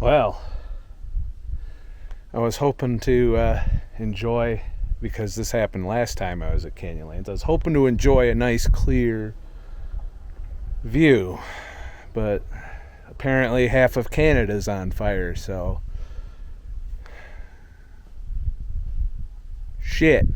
Well, I was hoping to enjoy, because this happened last time I was at Canyonlands, I was hoping to enjoy a nice clear view, but apparently half of Canada's on fire, so shit.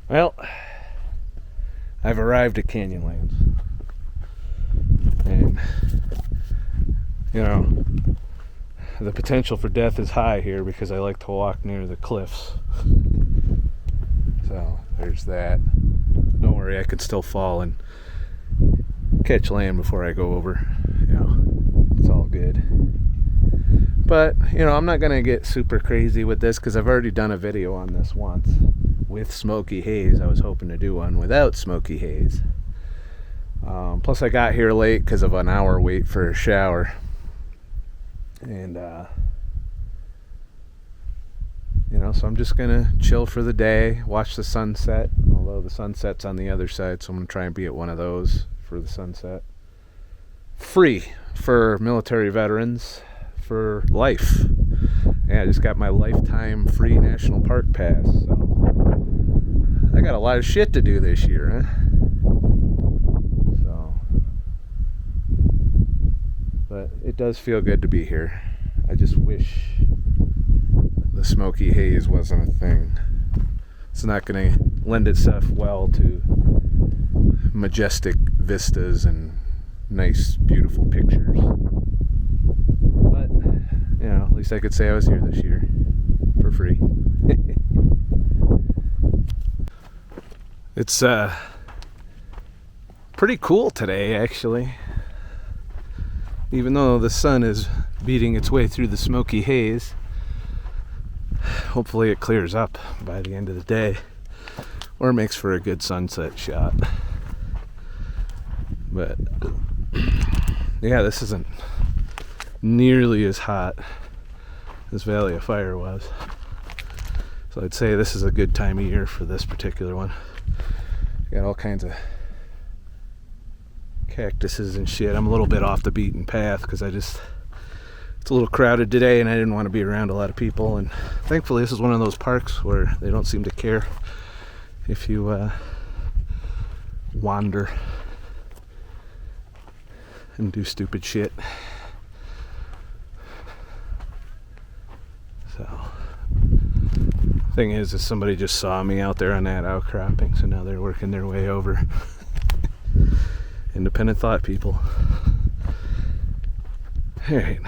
Well, I've arrived at Canyonlands. And, you know, the potential for death is high here because I like to walk near the cliffs. So there's that. Don't worry, I could still fall and catch land before I go over. You know, it's all good. But, you know, I'm not going to get super crazy with this because I've already done a video on this once with smoky haze. I was hoping to do one without smoky haze. Plus I got here late because of an hour wait for a shower. And, you know, so I'm just going to chill for the day, watch the sunset. Although the sunset's on the other side, so I'm going to try and be at one of those for the sunset. Free for military veterans for life. Yeah, I just got my lifetime free national park pass, so I got a lot of shit to do this year, huh? So, but it does feel good to be here. I just wish the smoky haze wasn't a thing. It's not going to lend itself well to majestic vistas and nice, beautiful pictures. But, you know, at least I could say I was here this year for free. It's pretty cool today, actually. Even though the sun is beating its way through the smoky haze. Hopefully it clears up by the end of the day, or makes for a good sunset shot. But yeah, this isn't nearly as hot as Valley of Fire was, so I'd say this is a good time of year for this particular one. Got all kinds of cactuses and shit. I'm a little bit off the beaten path because it's a little crowded today and I didn't want to be around a lot of people, and thankfully this is one of those parks where they don't seem to care if you wander and do stupid shit. So thing is somebody just saw me out there on that outcropping, so now they're working their way over. Independent thought, people. Alright,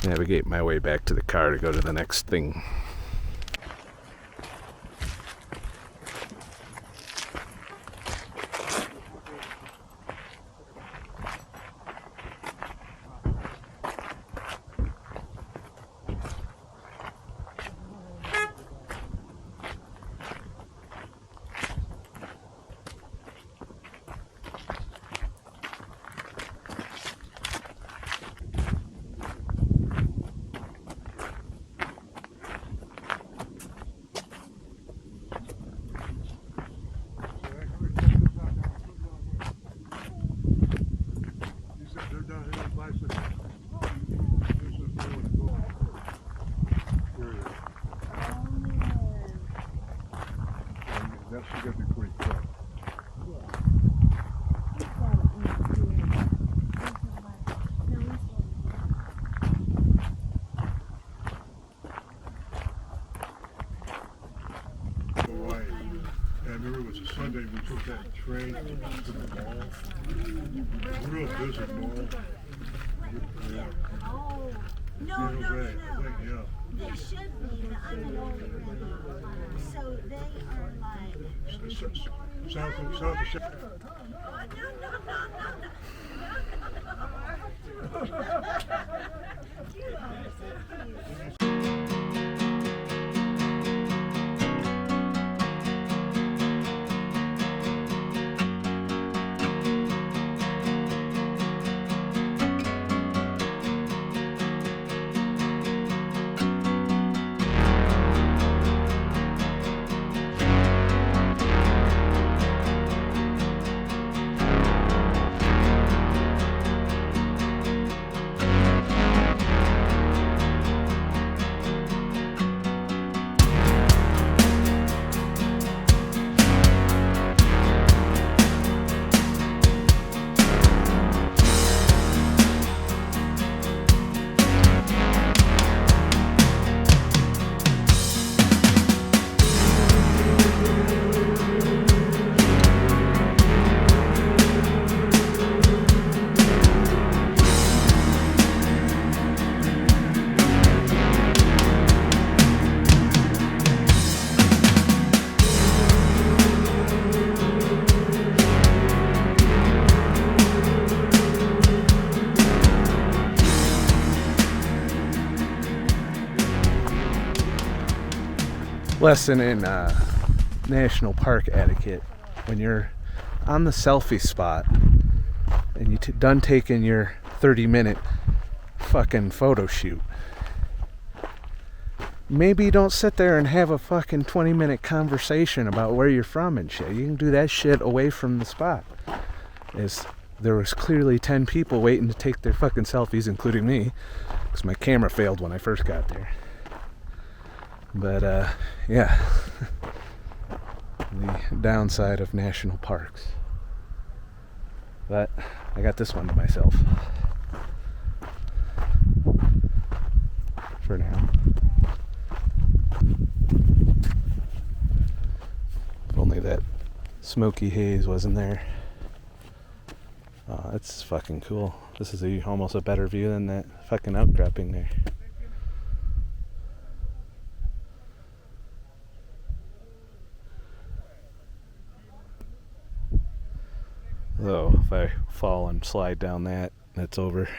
navigate my way back to the car to go to the next thing. That should get me pretty quick. I remember it was a Sunday, we took that train to the mall. Real busy mall. Yeah. Oh, no. Yeah. They should be, but I'm an old lady. So they are like... South of lesson in national park etiquette. When you're on the selfie spot and you done taking your 30-minute fucking photo shoot, maybe don't sit there and have a fucking 20-minute conversation about where you're from and shit. You can do that shit away from the spot. There was clearly 10 people waiting to take their fucking selfies, including me, because my camera failed when I first got there. But, yeah. The downside of national parks. But I got this one to myself. For now. If only that smoky haze wasn't there. Oh, that's fucking cool. This is almost a better view than that fucking outcropping there. Though, if I fall and slide down that, that's over.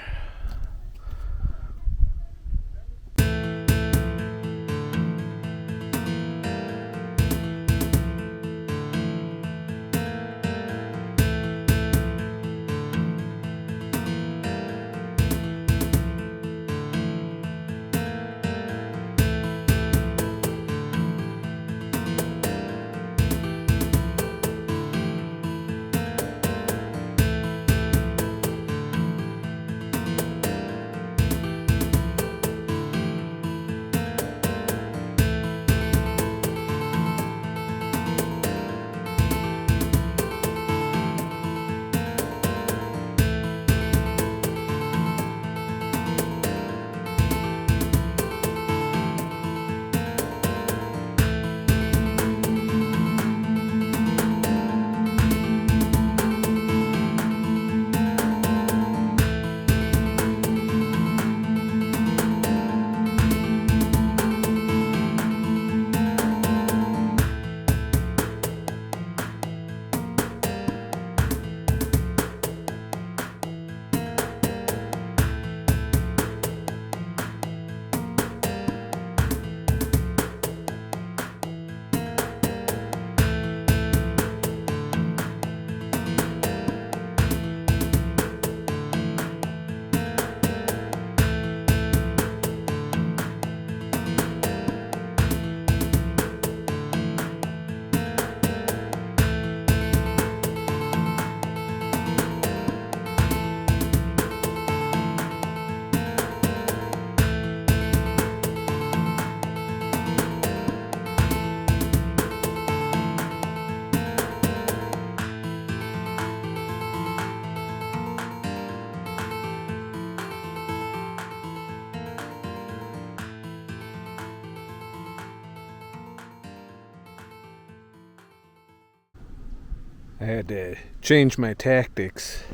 I had to change my tactics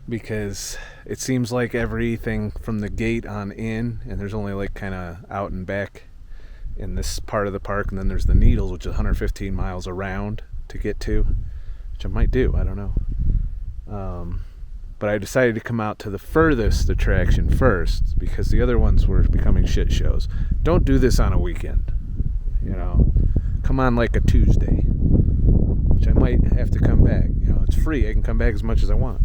because it seems like everything from the gate on in, and there's only like kind of out and back in this part of the park, and then there's the Needles, which is 115 miles around to get to, which I might do, I don't know. But I decided to come out to the furthest attraction first because the other ones were becoming shit shows. Don't do this on a weekend, you know. Come on like a Tuesday, which I might have to come back. You know, it's free. I can come back as much as I want.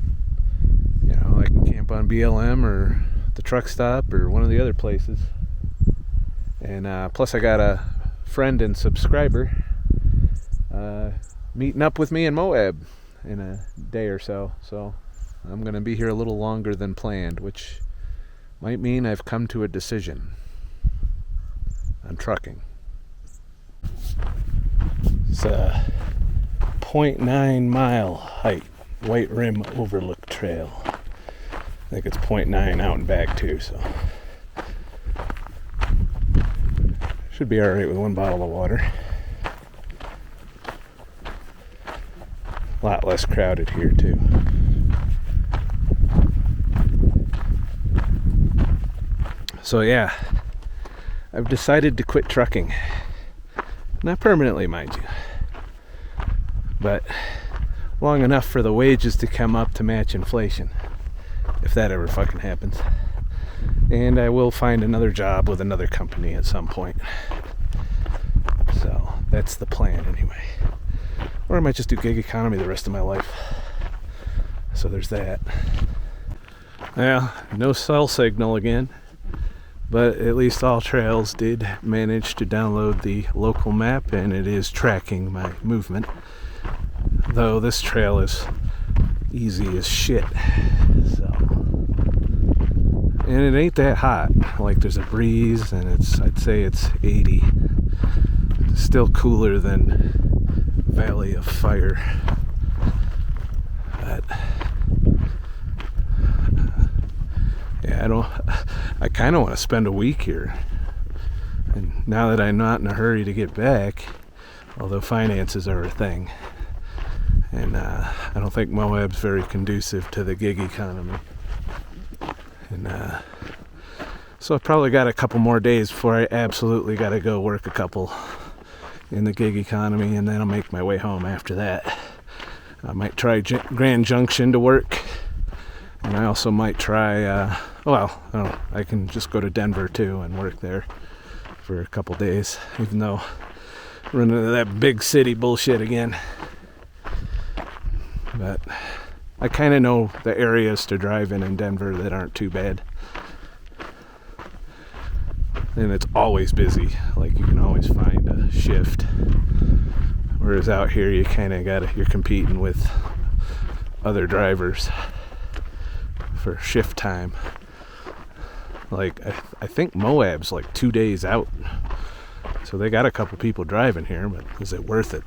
You know, I can camp on BLM or the truck stop or one of the other places. And plus I got a friend and subscriber meeting up with me in Moab in a day or so. So I'm going to be here a little longer than planned, which might mean I've come to a decision on trucking. It's a 0.9 mile height White Rim Overlook Trail. I think it's 0.9 out and back too, so should be alright with one bottle of water. A lot less crowded here too. So yeah, I've decided to quit trucking. Not permanently, mind you, but long enough for the wages to come up to match inflation, if that ever fucking happens. And I will find another job with another company at some point. That's the plan anyway. Or I might just do gig economy the rest of my life. So there's that. Yeah, no cell signal again. But at least All Trails did manage to download the local map, and it is tracking my movement. Though this trail is easy as shit. So, and it ain't that hot. Like, there's a breeze, and I'd say it's 80. It's still cooler than Valley of Fire. But yeah, I kind of want to spend a week here. And now that I'm not in a hurry to get back, although finances are a thing, and I don't think Moab's very conducive to the gig economy. And so I've probably got a couple more days before I absolutely got to go work a couple in the gig economy, and then I'll make my way home after that. I might try Grand Junction to work, and I also might try, I can just go to Denver too and work there for a couple days, even though I'm running into that big city bullshit again. But I kind of know the areas to drive in Denver that aren't too bad. And it's always busy. Like, you can always find a shift. Whereas out here, you're competing with other drivers for shift time. Like, I think Moab's like 2 days out. So they got a couple people driving here, but is it worth it?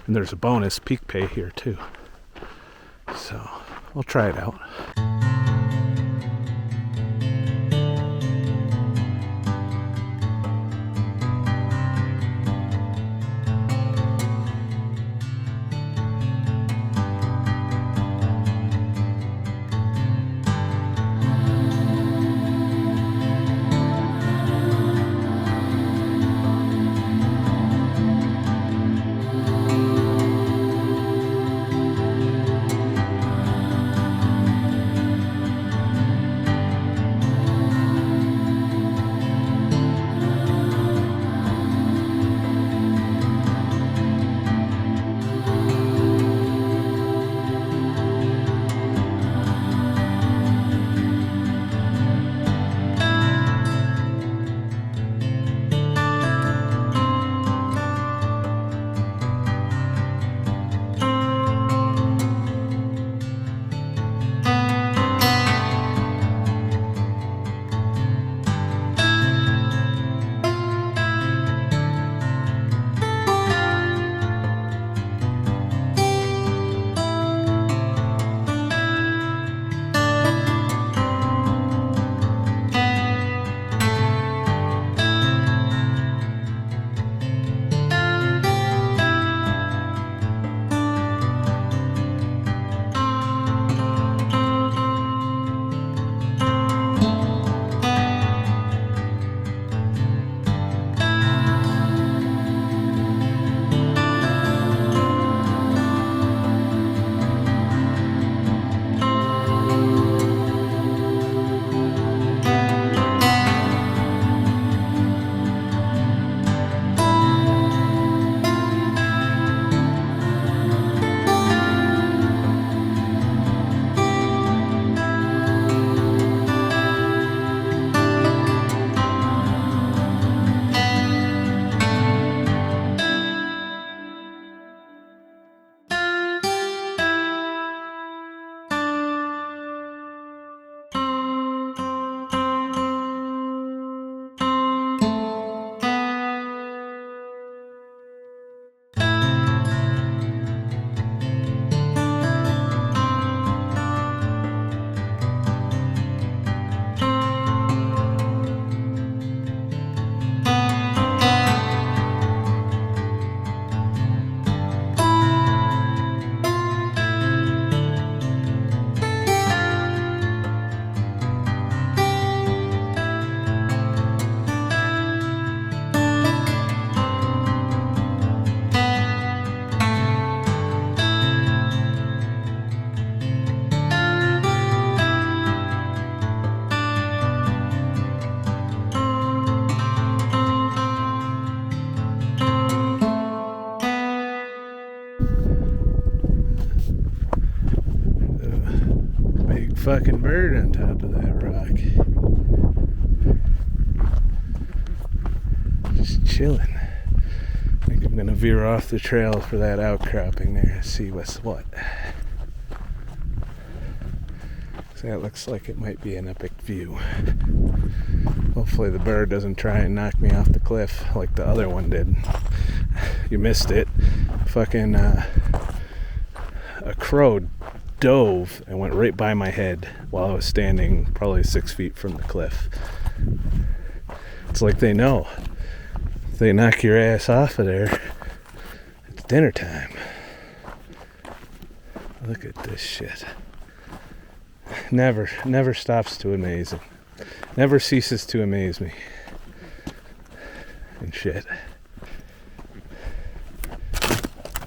And there's a bonus peak pay here too. So I'll try it out. fucking bird on top of that rock. Just chilling. I think I'm gonna veer off the trail for that outcropping there and see what's what. So that looks like it might be an epic view. Hopefully the bird doesn't try and knock me off the cliff like the other one did. You missed it. Fucking a crow dove and went right by my head while I was standing probably 6 feet from the cliff. It's like they know. If they knock your ass off of there, it's dinner time. Look at this shit. Never stops to amaze me. Never ceases to amaze me. And shit.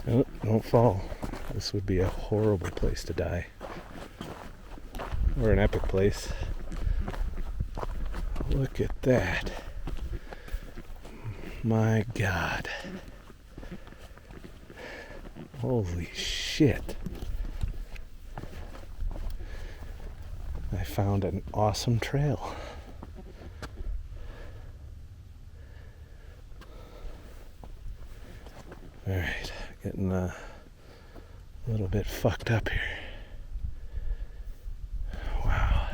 Oh, don't fall. This would be a horrible place to die. Or an epic place. Look at that. My God. Holy shit. I found an awesome trail. Alright, getting a little bit fucked up here. Wow.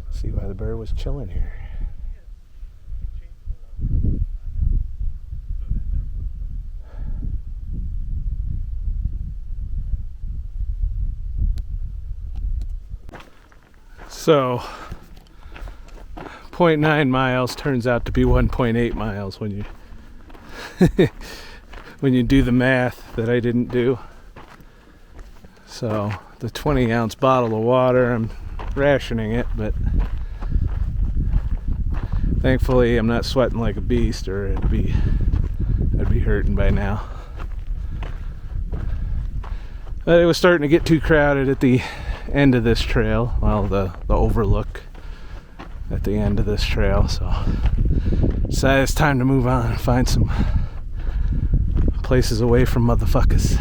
See why the bird was chilling here. So 0.9 miles turns out to be 1.8 miles when you when you do the math that I didn't do. So the 20-ounce bottle of water, I'm rationing it, but thankfully I'm not sweating like a beast, or I'd be hurting by now. But it was starting to get too crowded at the end of this trail, well, the overlook at the end of this trail, so decided it's time to move on and find some places away from motherfuckers.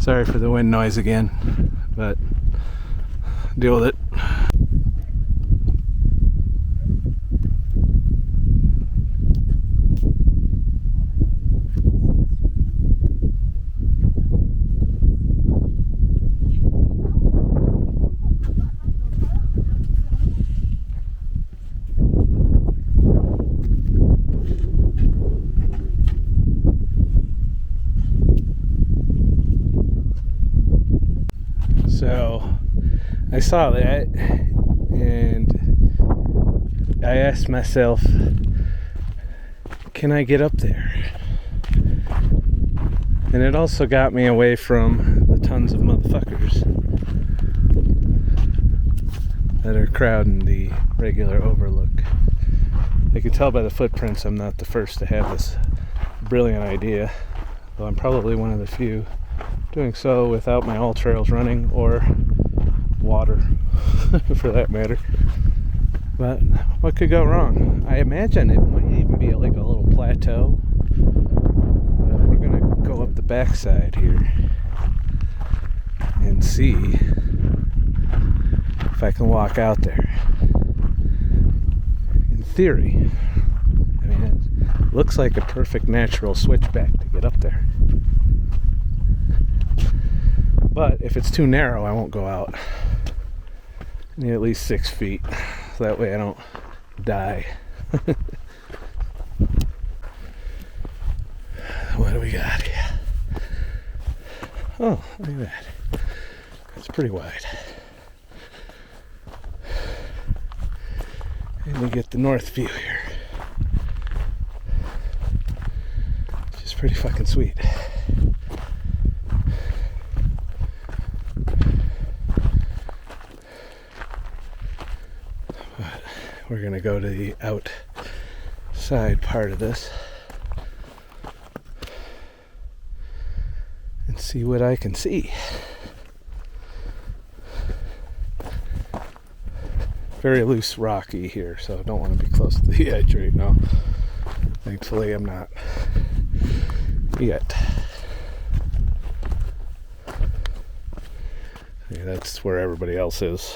Sorry for the wind noise again, but deal with it. So I saw that and I asked myself, can I get up there? And it also got me away from the tons of motherfuckers that are crowding the regular overlook. You can tell by the footprints I'm not the first to have this brilliant idea, though I'm probably one of the few doing so without my all trails running or water for that matter. But what could go wrong? I imagine it might even be like a little plateau. But we're gonna go up the backside here and see if I can walk out there. In theory, I mean, it looks like a perfect natural switchback to get up there. But if it's too narrow, I won't go out. I need at least 6 feet, so that way I don't die. What do we got here? Oh, look at that. It's pretty wide. And we get the north view here, which is pretty fucking sweet. We're going to go to the outside part of this and see what I can see. very loose rocky here, so I don't want to be close to the edge right now. Thankfully I'm not yet. Yeah, that's where everybody else is.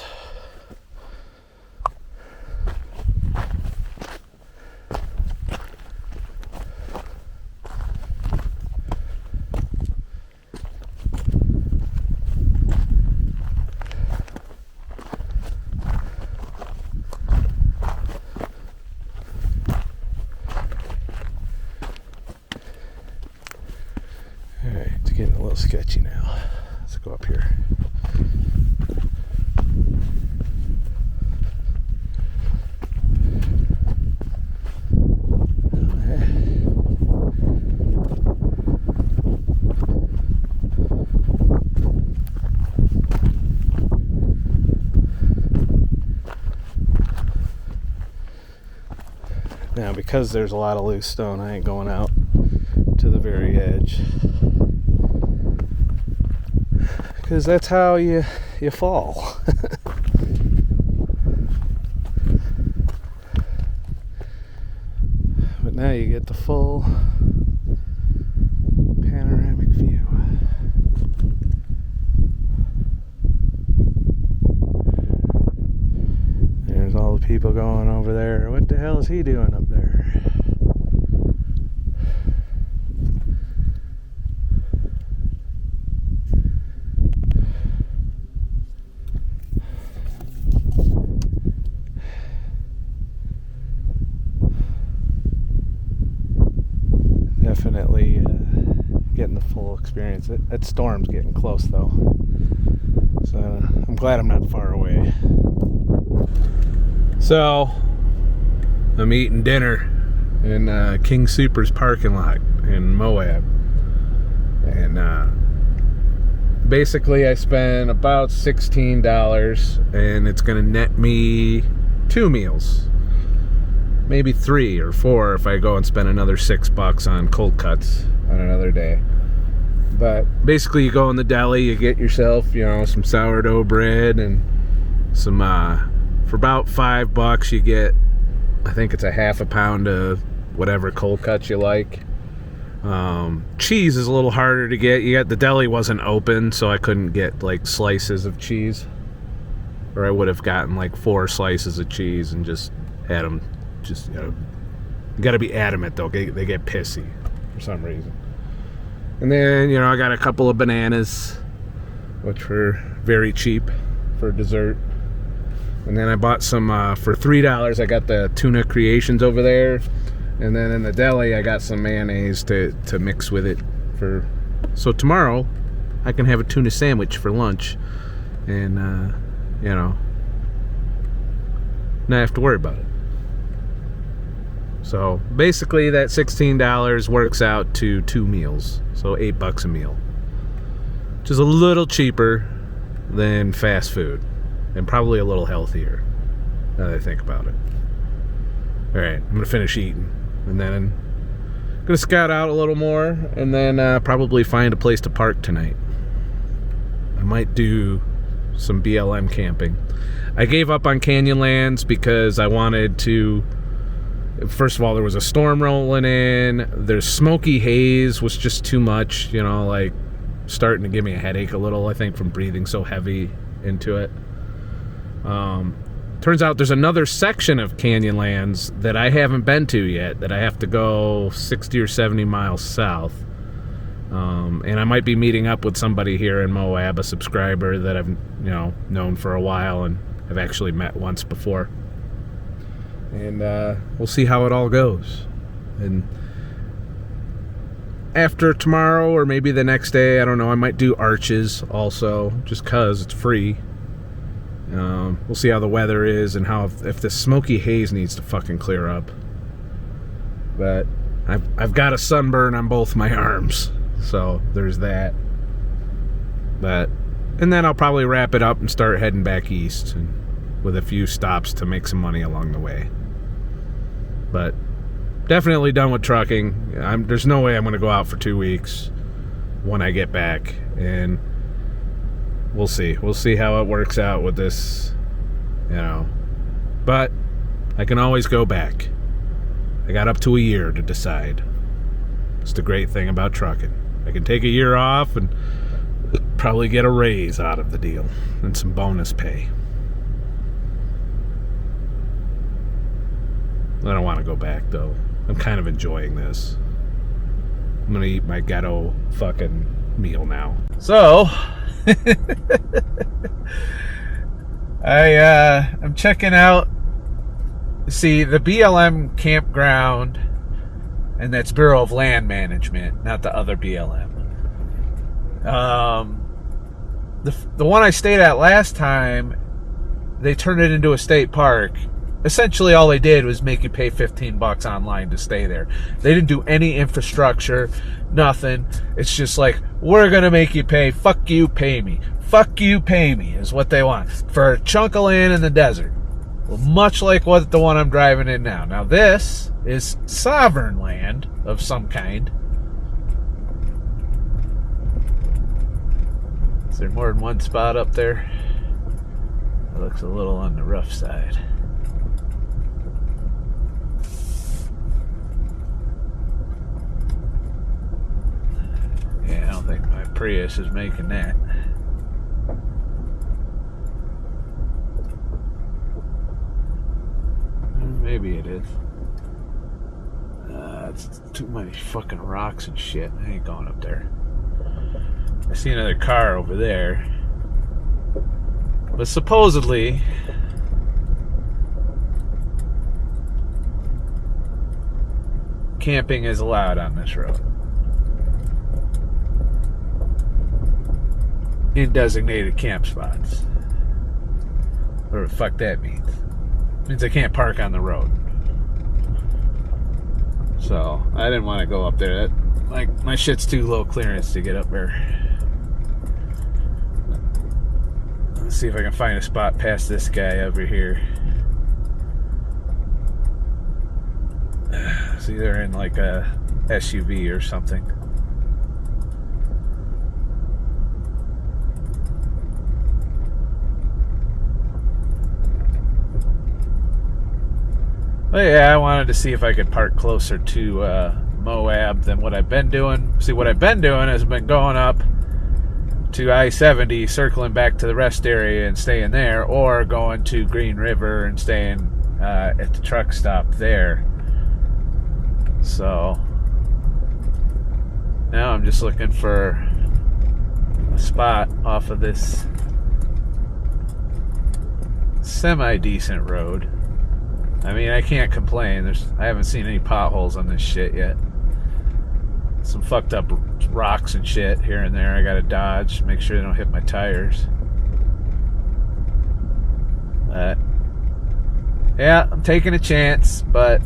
Alright, it's getting a little sketchy now. Let's go up here. Now, because there's a lot of loose stone, I ain't going out to the very edge, because that's how you fall. But now you get the full panoramic view. There's all the people going over there. What the hell is he doing up there? Definitely getting the full experience. That storm's getting close though, so I'm glad I'm not far away. So I'm eating dinner in King Soopers parking lot in Moab, and basically I spent about $16, and it's gonna net me 2 meals, maybe 3 or 4 if I go and spend another $6 on cold cuts on another day. But basically you go in the deli, you get yourself, some sourdough bread and some for about $5 you get, I think it's a half a pound of whatever cold cuts you like. Cheese is a little harder to get. The deli wasn't open, so I couldn't get like slices of cheese, or I would have gotten like 4 slices of cheese and just had them. Just, you got to be adamant though. They get pissy for some reason. And then, I got a couple of bananas, which were very cheap for dessert. And then I bought some, for $3, I got the tuna creations over there. And then in the deli, I got some mayonnaise to mix with it. So tomorrow, I can have a tuna sandwich for lunch. And, not have to worry about it. So basically that $16 works out to 2 meals, so $8 a meal, which is a little cheaper than fast food and probably a little healthier now that I think about it. All right, I'm gonna finish eating and then I'm gonna scout out a little more and then probably find a place to park tonight. I might do some BLM camping. I gave up on Canyonlands because I wanted to. First of all, there was a storm rolling in. There's smoky haze was just too much, like starting to give me a headache a little, I think, from breathing so heavy into it. Turns out there's another section of Canyonlands that I haven't been to yet, that I have to go 60 or 70 miles south. And I might be meeting up with somebody here in Moab, a subscriber that I've known for a while and have actually met once before. And we'll see how it all goes. And after tomorrow or maybe the next day, I don't know, I might do Arches also, just because it's free. We'll see how the weather is and if the smoky haze needs to fucking clear up. But I've got a sunburn on both my arms, so there's that. And then I'll probably wrap it up and start heading back east, and with a few stops to make some money along the way. But definitely done with trucking. There's no way I'm going to go out for 2 weeks when I get back, and we'll see how it works out with this But I can always go back. I got up to a year to decide. It's the great thing about trucking. I can take a year off and probably get a raise out of the deal and some bonus pay. I don't want to go back, though. I'm kind of enjoying this. I'm going to eat my ghetto fucking meal now. So, I'm checking out, see, the BLM campground, and that's Bureau of Land Management, not the other BLM. The one I stayed at last time, they turned it into a state park. Essentially, all they did was make you pay $15 online to stay there. They didn't do any infrastructure, nothing. It's just like, we're going to make you pay. Fuck you, pay me. Fuck you, pay me is what they want. For a chunk of land in the desert. Well, much like what the one I'm driving in now. Now, this is sovereign land of some kind. Is there more than one spot up there? That looks a little on the rough side. Yeah, I don't think my Prius is making that. Maybe it is. It's too many fucking rocks and shit. I ain't going up there. I see another car over there. But supposedly, camping is allowed on this road. In designated camp spots. Whatever the fuck that means. It means I can't park on the road. So, I didn't want to go up there. Like, my shit's too low clearance to get up there. Let's see if I can find a spot past this guy over here. It's either in like a SUV or something. But yeah, I wanted to see if I could park closer to Moab than what I've been doing. See, what I've been doing has been going up to I-70, circling back to the rest area and staying there, or going to Green River and staying at the truck stop there. So now I'm just looking for a spot off of this semi-decent road. I mean, I can't complain. I haven't seen any potholes on this shit yet. Some fucked up rocks and shit here and there I gotta dodge, make sure they don't hit my tires. Yeah, I'm taking a chance, but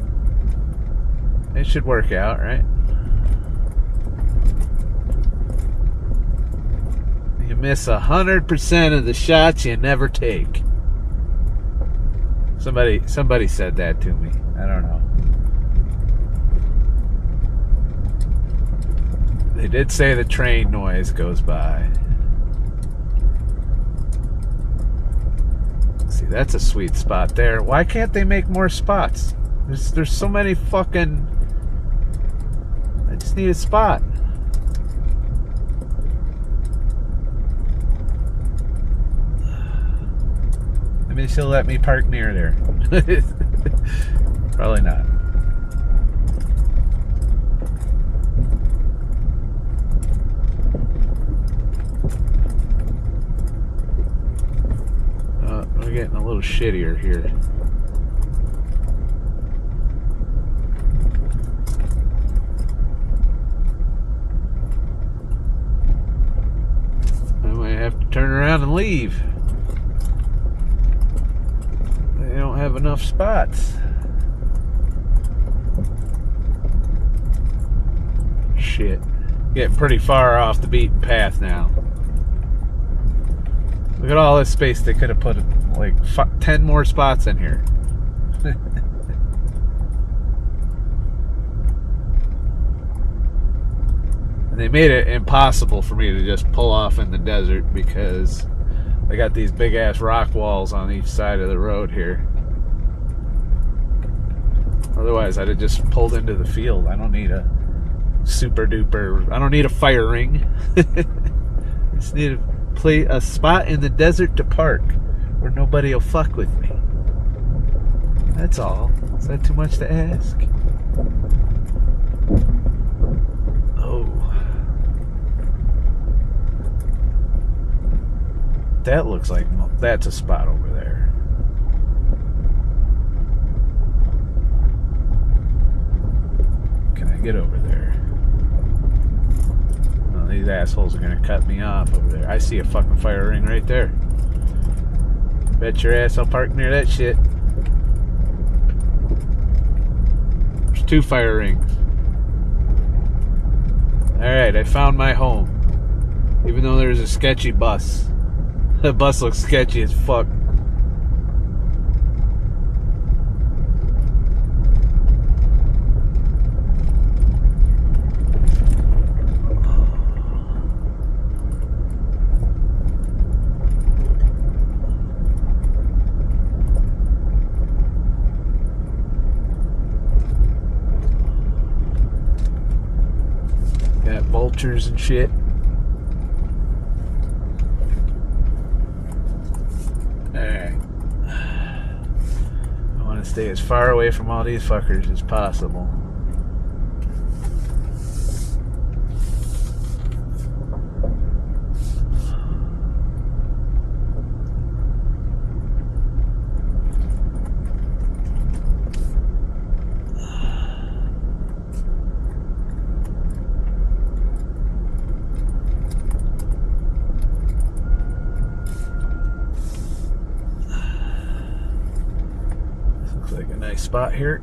it should work out, right? You miss 100% of the shots you never take. Somebody said that to me. I don't know. They did say the train noise goes by. See, that's a sweet spot there. Why can't they make more spots? There's so many fucking... I just need a spot. Maybe she'll let me park near there. Probably not. We're getting a little shittier here. I might have to turn around and leave. They don't have enough spots. Shit. Getting pretty far off the beaten path now. Look at all this space. They could have put like 10 more spots in here. And they made it impossible for me to just pull off in the desert because they got these big ass rock walls on each side of the road here. Otherwise, I'd have just pulled into the field. I don't need a super duper. I don't need a fire ring. I just need to play a spot in the desert to park where nobody will fuck with me. That's all. Is that too much to ask? Oh. That looks like that's a spot over there. Can I get over there? Oh, these assholes are gonna cut me off over there. I see a fucking fire ring right there. Bet your ass I'll park near that shit. There's 2 fire rings. Alright, I found my home. Even though there's a sketchy bus. The bus looks sketchy as fuck. Got vultures and shit. Alright. I want to stay as far away from all these fuckers as possible. Nice spot here.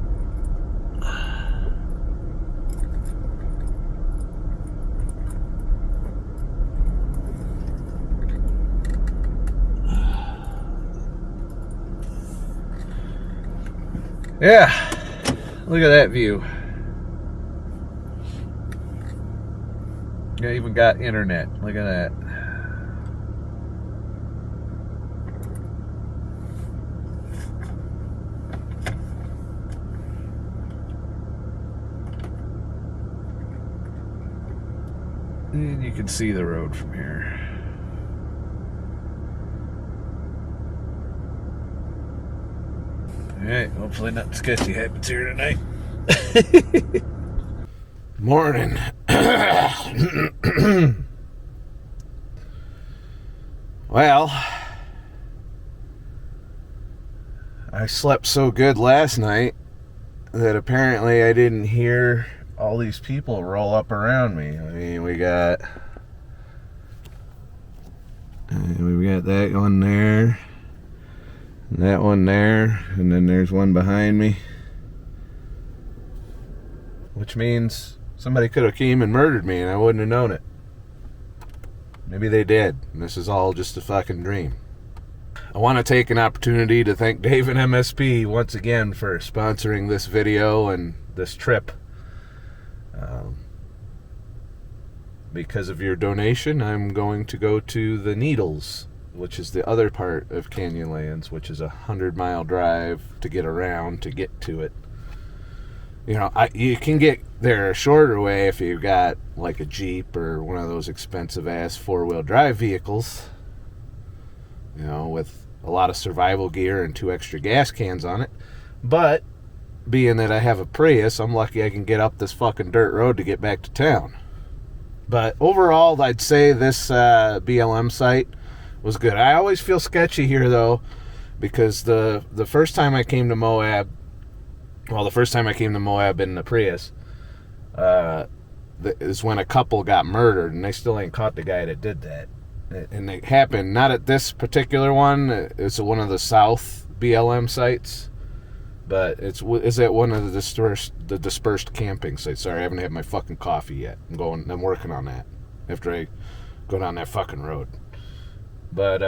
Yeah, look at that view. I even got internet. Look at that. And you can see the road from here. Alright, hopefully nothing sketchy happens here tonight. Morning. Well, I slept so good last night that apparently I didn't hear all these people roll up around me. I mean, we got that one there, and that one there, and then there's one behind me, which means somebody could have came and murdered me and I wouldn't have known it. Maybe they did, and this is all just a fucking dream. I want to take an opportunity to thank Dave and MSP once again for sponsoring this video and this trip. Because of your donation, I'm going to go to the Needles, which is the other part of Canyonlands, which is a 100-mile drive to get around to get to it. You know, you can get there a shorter way if you've got like a Jeep or one of those expensive-ass four-wheel drive vehicles, you know, with a lot of survival gear and 2 extra gas cans on it. But being that I have a Prius, I'm lucky I can get up this fucking dirt road to get back to town. But overall, I'd say this BLM site was good. I always feel sketchy here, though, because the first time I came to Moab, the first time I came to Moab in the Prius, is when a couple got murdered, and they still ain't caught the guy that did that. And it happened not at this particular one. It's one of the South BLM sites. But it's at one of the dispersed camping sites. Sorry, I haven't had my fucking coffee yet. I'm working on that after I go down that fucking road. But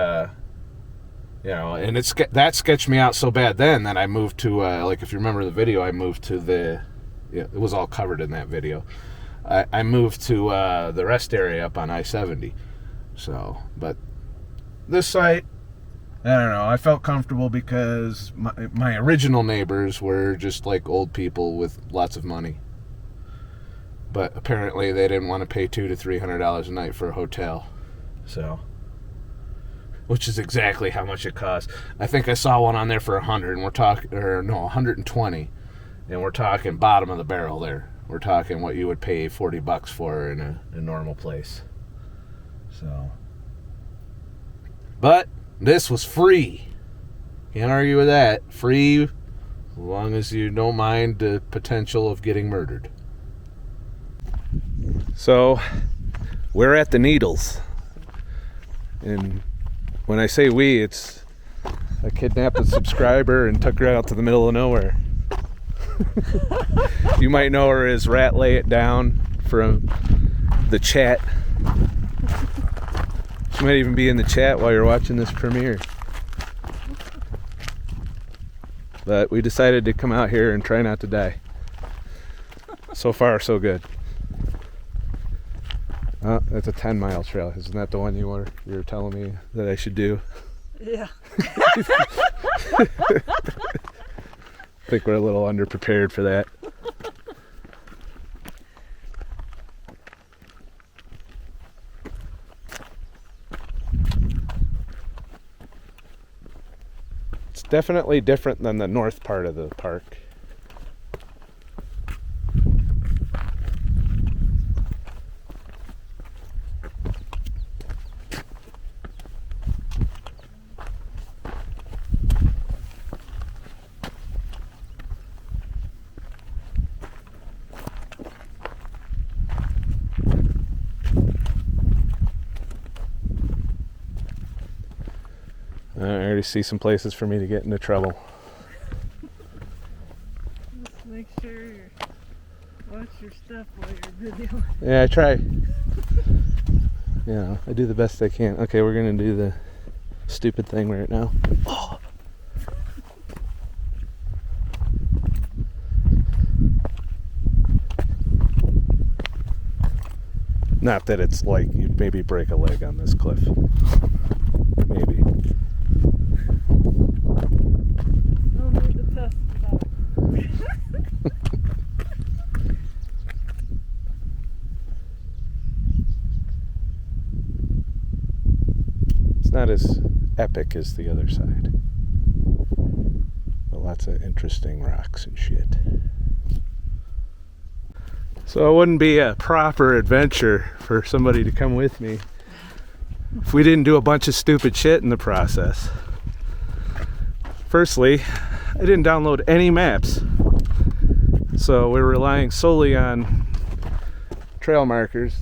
you know, and that sketched me out so bad then that I moved to like, if you remember the video, I moved to it was all covered in that video. I moved to the rest area up on I-70. So, but this site, I don't know. I felt comfortable because my original neighbors were just like old people with lots of money. But apparently they didn't want to pay $200 to $300 a night for a hotel. So, which is exactly how much it costs. I think I saw one on there for 100, and we're talking, or no, 120, and we're talking bottom of the barrel there. We're talking what you would pay $40 for in a normal place. So, but this was free. Can't argue with that. Free, as long as you don't mind the potential of getting murdered. So, we're at the Needles. And when I say we, it's I kidnapped a subscriber and took her out to the middle of nowhere. You might know her as Rat Lay It Down from the chat. She might even be in the chat while you're watching this premiere. But we decided to come out here and try not to die. So far, so good. Oh, that's a 10-mile trail. Isn't that the one you were telling me that I should do? Yeah. I think we're a little underprepared for that. It's definitely different than the north part of the park. I already see some places for me to get into trouble. Just make sure you watch your stuff while you're videoing. Yeah, I try. Yeah, I do the best I can. Okay, we're gonna do the stupid thing right now. Oh. Not that it's like you'd maybe break a leg on this cliff. Maybe. No need to test it out. It's not as epic as the other side. But lots of interesting rocks and shit. So it wouldn't be a proper adventure for somebody to come with me if we didn't do a bunch of stupid shit in the process. Firstly, I didn't download any maps. So we're relying solely on trail markers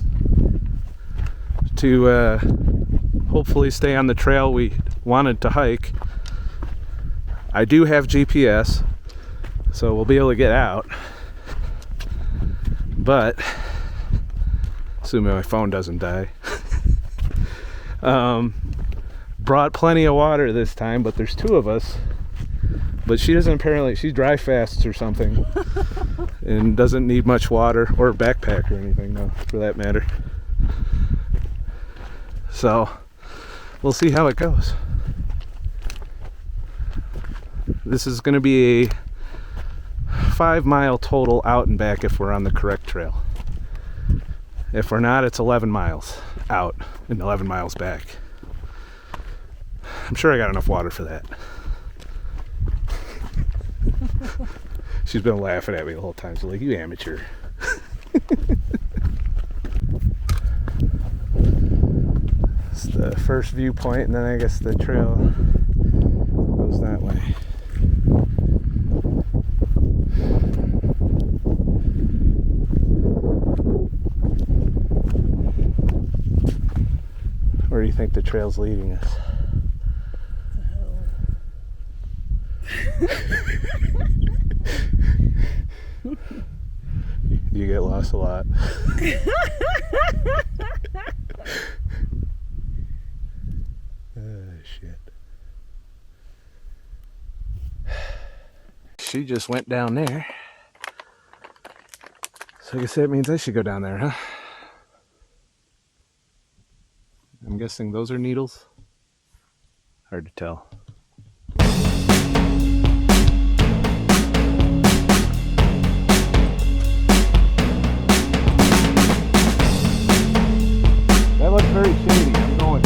to hopefully stay on the trail we wanted to hike. I do have GPS, so we'll be able to get out. But assuming my phone doesn't die. Brought plenty of water this time, but there's two of us. But she doesn't apparently, she dry fasts or something. And doesn't need much water or a backpack or anything, though, for that matter. So we'll see how it goes. This is going to be a 5-mile total out and back if we're on the correct trail. If we're not, it's 11 miles out and 11 miles back. I'm sure I got enough water for that. She's been laughing at me the whole time. She's like, you amateur. It's the first viewpoint, and then I guess the trail goes that way. Where do you think the trail's leading us? You get lost a lot. Oh, shit. She just went down there. So I guess that means I should go down there, huh? I'm guessing those are needles. Hard to tell. That looks very shady. I'm going.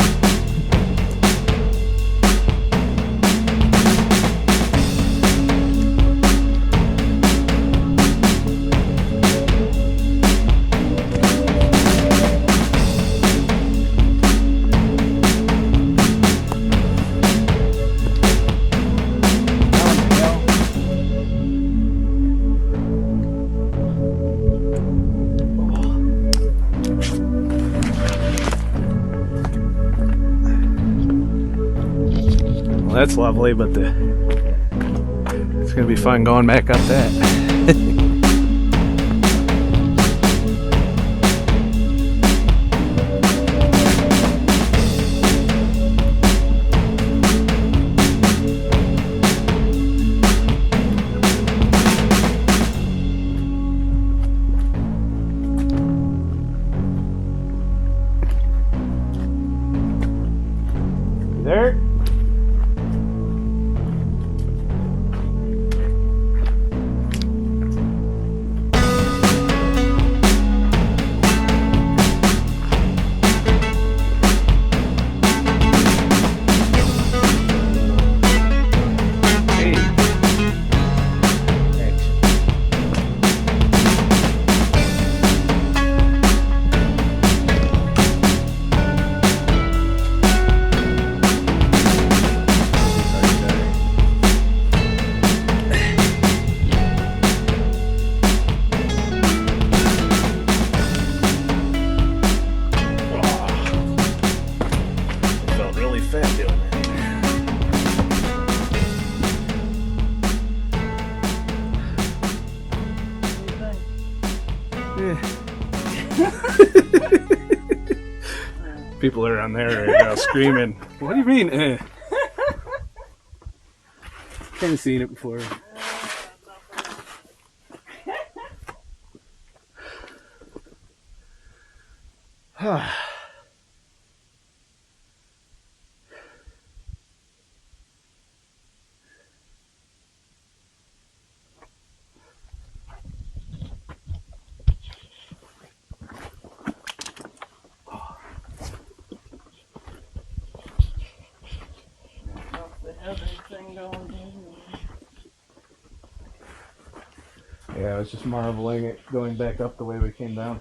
Well, that's lovely, but it's gonna be fun going back up that. You there? Felt really fat doing that. People are on there right now screaming. What do you mean? Kind of seen it before. Yeah, I was just marveling at going back up the way we came down.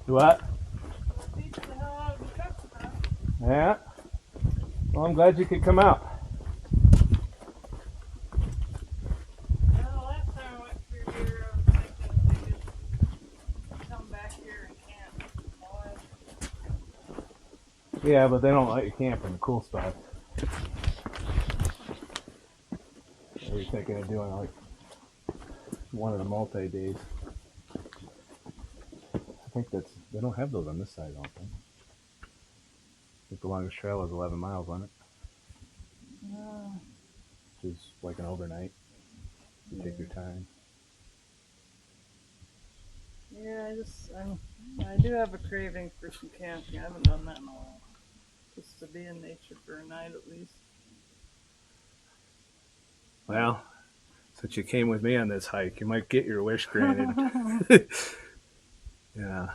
What? Yeah. Well, I'm glad you could come out. Well, last time I went through here, I was thinking we could come back here and camp. Yeah, but they don't let you camp in the cool spots. Are you thinking of doing like one of the multi-days? I think they don't have those on this side, I don't think. I think the longest trail is 11 miles on it, which is like an overnight. You take your time. Yeah, I do have a craving for some camping. I haven't done that in a while. Just to be in nature for a night at least. Well, since you came with me on this hike, you might get your wish granted. Yeah.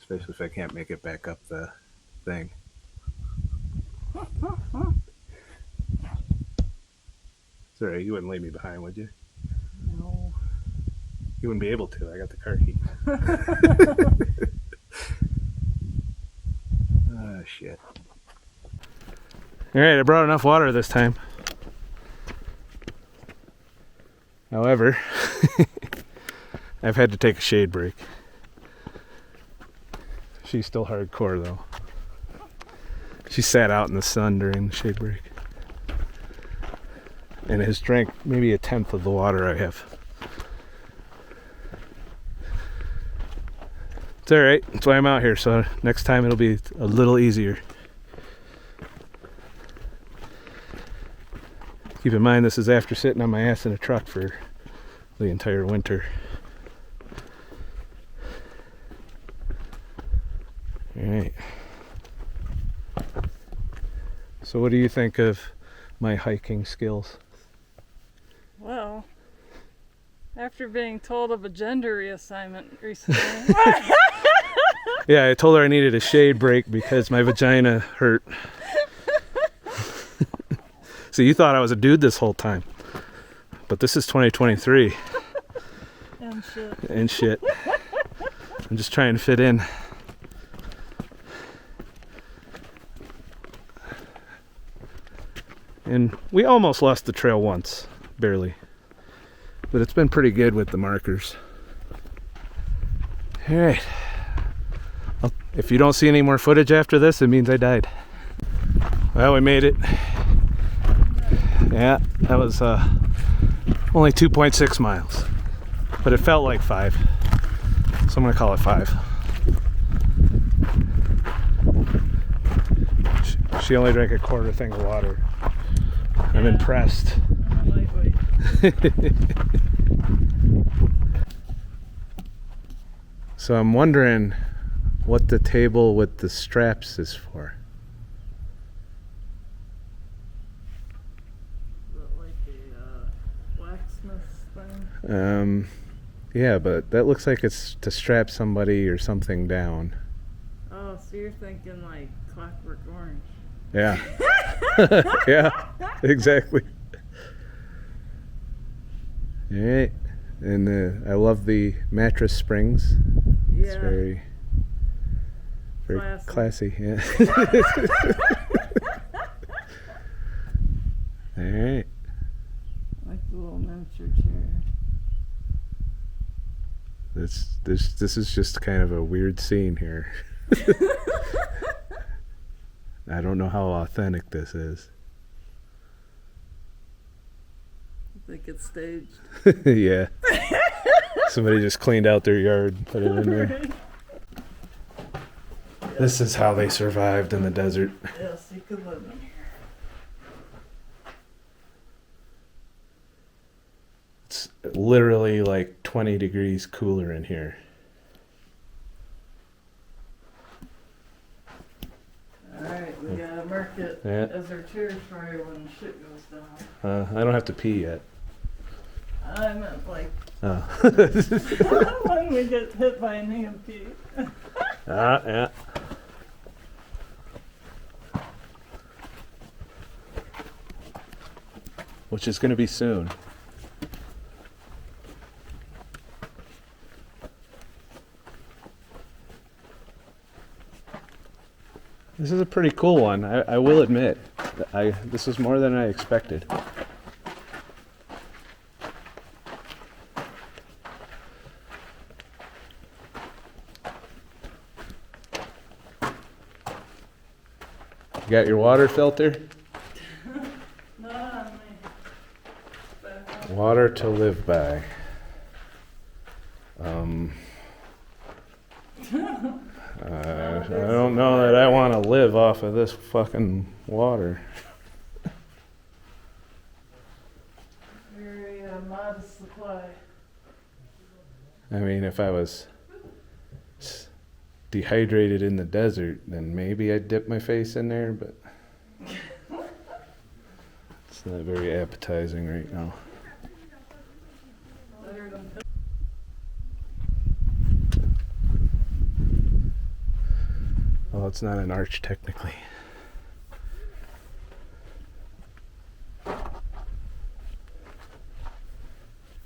Especially if I can't make it back up the thing. Sorry, you wouldn't leave me behind, would you? No. You wouldn't be able to. I got the car key. Oh, shit. Alright, I brought enough water this time. However, I've had to take a shade break. She's still hardcore though. She sat out in the sun during the shade break. And has drank maybe 1/10 of the water I have. It's alright. That's why I'm out here. So next time it'll be a little easier. Keep in mind this is after sitting on my ass in a truck for the entire winter. Alright. So what do you think of my hiking skills? Well, after being told of a gender reassignment recently. Yeah, I told her I needed a shade break because my vagina hurt. So you thought I was a dude this whole time. But this is 2023. And shit. And shit. I'm just trying to fit in. And we almost lost the trail once. Barely. But it's been pretty good with the markers. Alright. If you don't see any more footage after this, it means I died. Well, we made it. Yeah, that was only 2.6 miles. But it felt like 5. So I'm going to call it 5. She only drank a quarter thing of water. I'm impressed. I'm a lightweight. So I'm wondering what the table with the straps is for. Is that like a blacksmith thing? Yeah, but that looks like it's to strap somebody or something down. Oh, so you're thinking like Clockwork Orange. Yeah. Yeah, exactly. All right. And I love the mattress springs. It's Yeah. very Classy. classy. Yeah. All right. Like the little miniature chair. This is just kind of a weird scene here. I don't know how authentic this is. I think it's staged. Yeah. Somebody just cleaned out their yard and put it in there. Right. This is how they survived in the desert. Yes, you could live in here. It's literally like 20 degrees cooler in here. Alright, we gotta mark it Yeah. as our territory when shit goes down. I don't have to pee yet. I meant like Oh. when we get hit by an EMP. Yeah. Which is going to be soon. This is a pretty cool one, I will admit. This is more than I expected. You got your water filter? Not on me. Back on. Water to live by. I don't know that I want to live off of this fucking water. Very modest supply. I mean, if I was dehydrated in the desert, then maybe I'd dip my face in there, but it's not very appetizing right now. Better than Well, it's not an arch technically.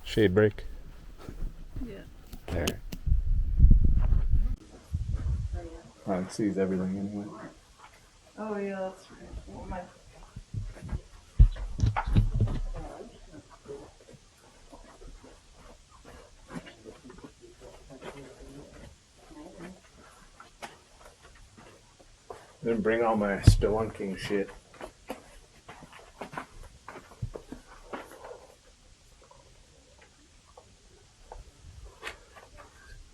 Shade break. yeah. camera sees everything anyway. Oh yeah, that's right. Well, my Didn't bring all my spelunking shit.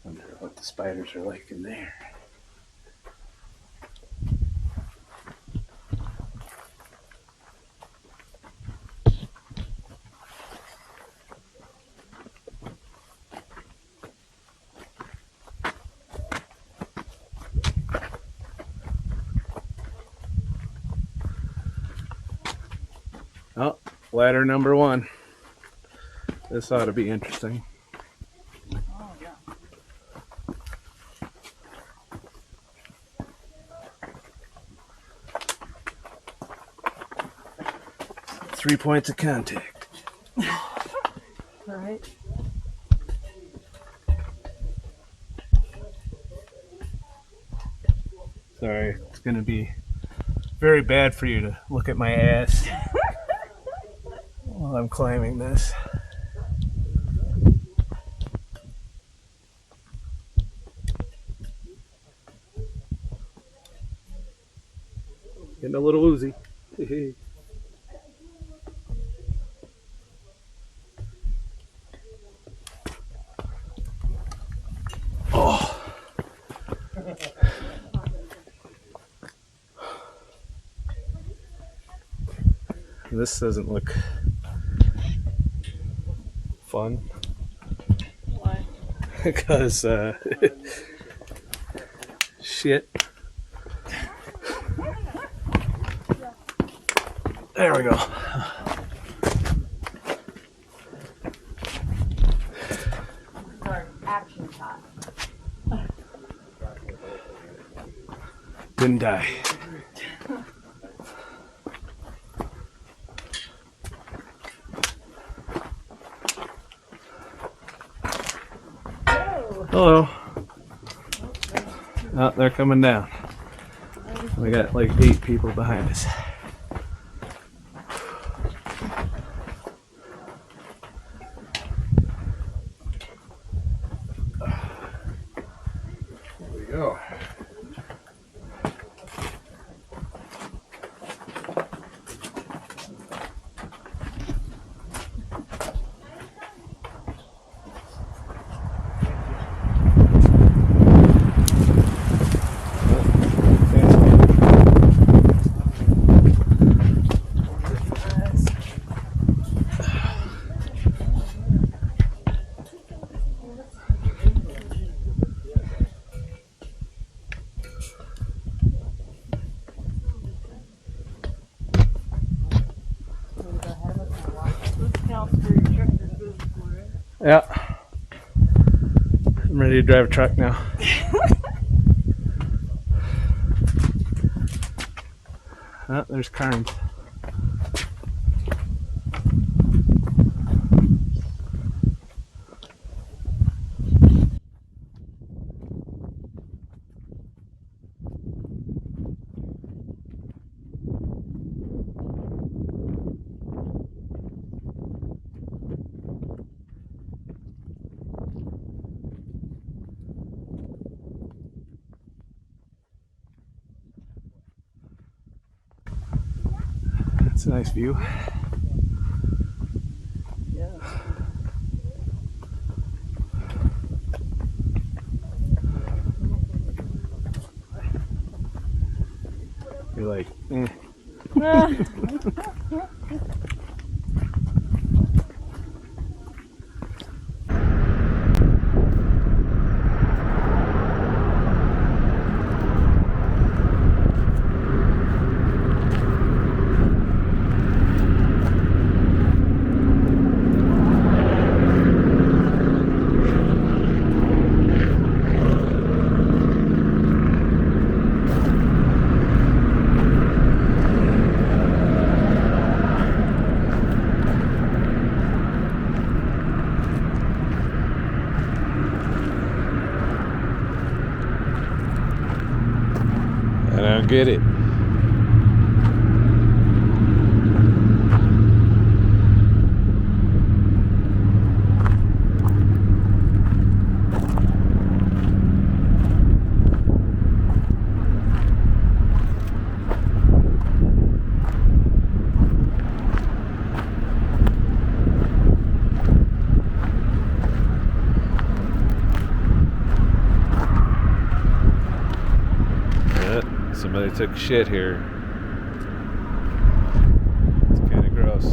Wonder what the spiders are like in there. Oh, ladder number 1. This ought to be interesting. oh yeah. 3 points of contact. All right. Sorry, it's going to be very bad for you to look at my ass while I'm climbing this. Getting a little woozy. Oh. This doesn't look fun. Why? Because shit. There we go. Or action shot. Didn't die. Hello. Oh, they're coming down. We got like 8 people behind us. There we go. This counts for your tractor physical, right? Yeah. I'm ready to drive a truck now. Oh, there's Carnes. It's a nice view. Yeah. You're like, Forget it. Somebody took shit here. It's kind of gross.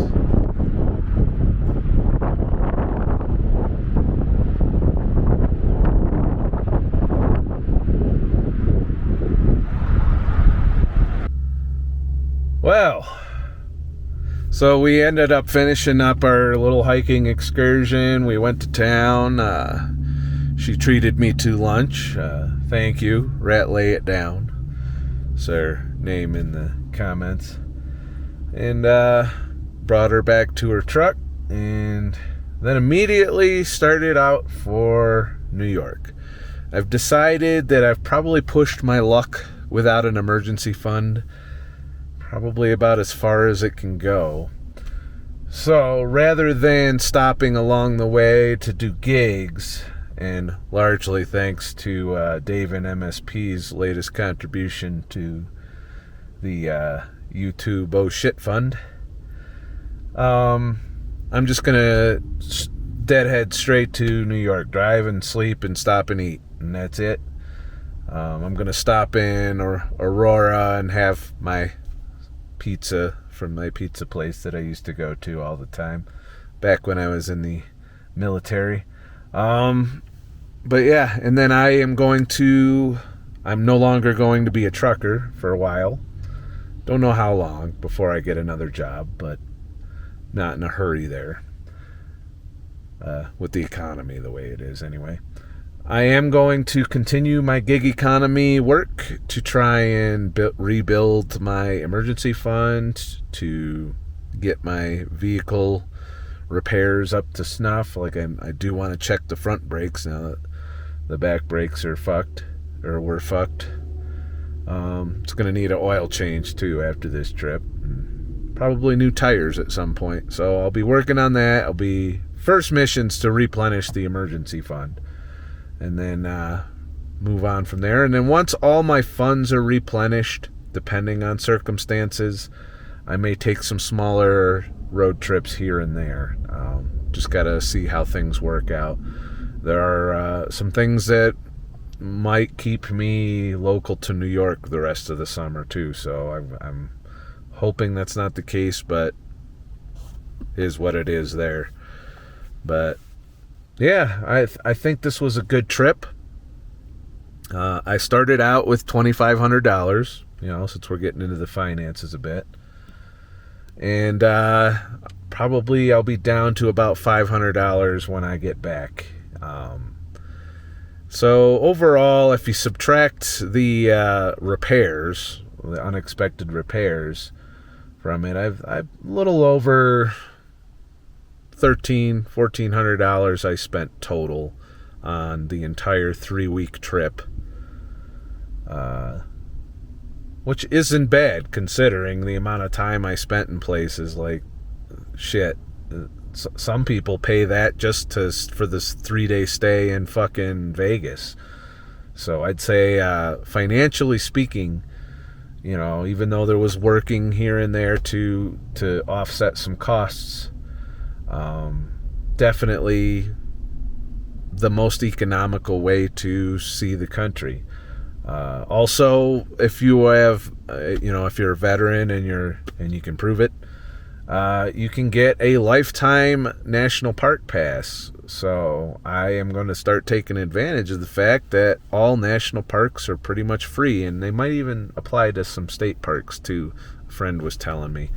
Well, so we ended up finishing up our little hiking excursion. We went to town. She treated me to lunch. Thank you. Rat Lay It Down. It's her name in the comments. And brought her back to her truck. And then immediately started out for New York. I've decided that I've probably pushed my luck without an emergency fund. Probably about as far as it can go. So rather than stopping along the way to do gigs, and largely thanks to Dave and MSP's latest contribution to the YouTube Oh Shit Fund, I'm just going to deadhead straight to New York. Drive and sleep and stop and eat. And that's it. I'm going to stop in Aurora and have my pizza from my pizza place that I used to go to all the time back when I was in the military. But yeah, and then I'm no longer going to be a trucker for a while. Don't know how long before I get another job, but not in a hurry there. With the economy the way it is anyway. I am going to continue my gig economy work to try and rebuild my emergency fund to get my vehicle repairs up to snuff. Like I do want to check the front brakes now that the back brakes are fucked or were fucked. It's going to need an oil change too after this trip. And probably new tires at some point. So I'll be working on that. I'll be first missions to replenish the emergency fund. And then move on from there. And then once all my funds are replenished, depending on circumstances, I may take some smaller road trips here and there. Just got to see how things work out. There are some things that might keep me local to New York the rest of the summer too. So I'm hoping that's not the case, but is what it is there. But yeah, I think this was a good trip. I started out with $2,500, since we're getting into the finances a bit. And probably I'll be down to about $500 when I get back. So overall, if you subtract the repairs, the unexpected repairs from it, I've a little over $1,400 I spent total on the entire 3-week trip, which isn't bad considering the amount of time I spent in places. Like shit, some people pay that just for this 3-day stay in fucking Vegas. So I'd say financially speaking, even though there was working here and there to offset some costs, definitely the most economical way to see the country. Also, if you have, if you're a veteran and you can prove it, you can get a lifetime national park pass. So I am going to start taking advantage of the fact that all national parks are pretty much free, and they might even apply to some state parks too. A friend was telling me.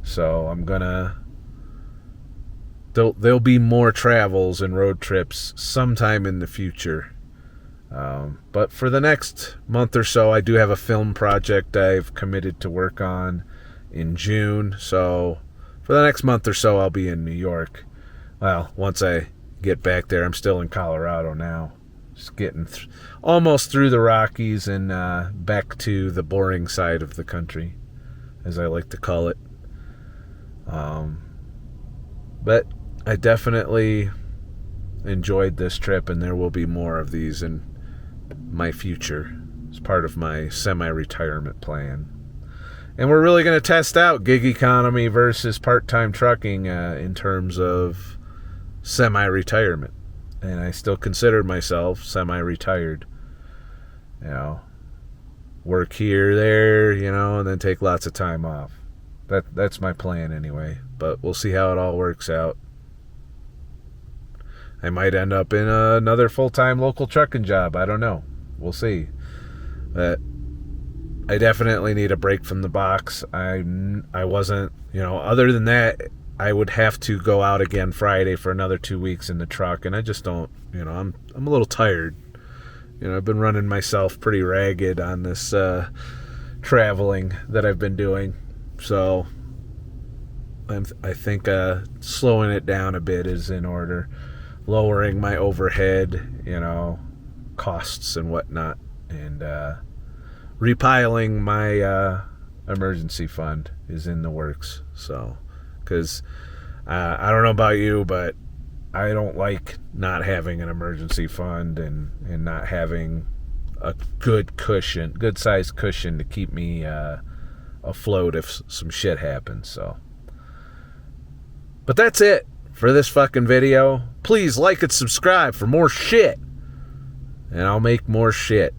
So I'm gonna. There'll be more travels and road trips sometime in the future. But for the next month or so, I do have a film project I've committed to work on in June. So for the next month or so, I'll be in New York. Well, once I get back there, I'm still in Colorado now. Just getting almost through the Rockies and back to the boring side of the country, as I like to call it. But I definitely enjoyed this trip, and there will be more of these in my future as part of my semi-retirement plan. And we're really going to test out gig economy versus part-time trucking in terms of semi-retirement. And I still consider myself semi-retired. You know, work here, there, you know, and then take lots of time off. That's my plan anyway. But we'll see how it all works out. I might end up in another full-time local trucking job. I don't know. We'll see. But I definitely need a break from the box. I wasn't, you know, other than that, I would have to go out again Friday for another 2 weeks in the truck, and I just don't, you know, I'm a little tired. You know, I've been running myself pretty ragged on this traveling that I've been doing. So I think slowing it down a bit is in order. Lowering my overhead, you know, costs and whatnot, and repiling my emergency fund is in the works. So, because I don't know about you, but I don't like not having an emergency fund and not having a good sized cushion to keep me afloat if some shit happens. So, but that's it for this fucking video. Please like and subscribe for more shit, and I'll make more shit.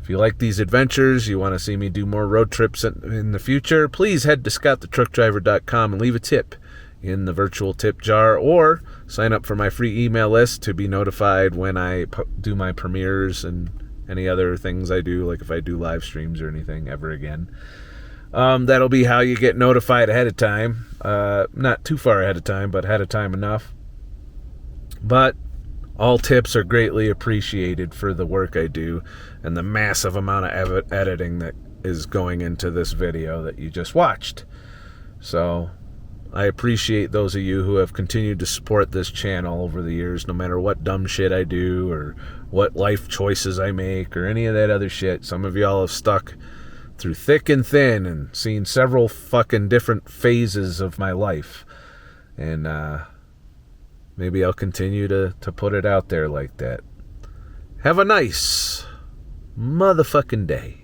If you like these adventures, you want to see me do more road trips in the future, please head to ScottTheTruckDriver.com and leave a tip in the virtual tip jar, or sign up for my free email list to be notified when I do my premieres and any other things I do, like if I do live streams or anything ever again. That'll be how you get notified ahead of time. Not too far ahead of time, but ahead of time enough. But all tips are greatly appreciated for the work I do and the massive amount of editing that is going into this video that you just watched. So I appreciate those of you who have continued to support this channel over the years, no matter what dumb shit I do or what life choices I make or any of that other shit. Some of y'all have stuck through thick and thin and seen several fucking different phases of my life. And maybe I'll continue to put it out there like that. Have a nice motherfucking day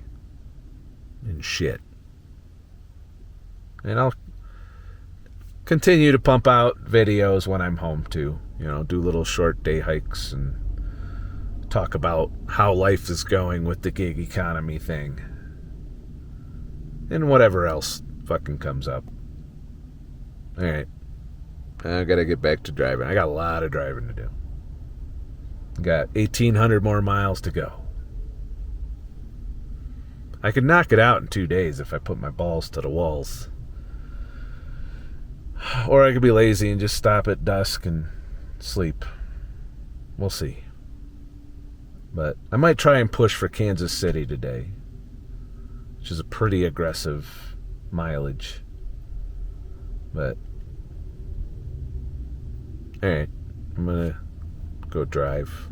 and shit. And I'll continue to pump out videos when I'm home too. You know, do little short day hikes and talk about how life is going with the gig economy thing. And whatever else fucking comes up. Alright. I gotta get back to driving. I got a lot of driving to do. Got 1,800 more miles to go. I could knock it out in 2 days if I put my balls to the walls. Or I could be lazy and just stop at dusk and sleep. We'll see. But I might try and push for Kansas City today, which is a pretty aggressive mileage. But alright, I'm gonna go drive.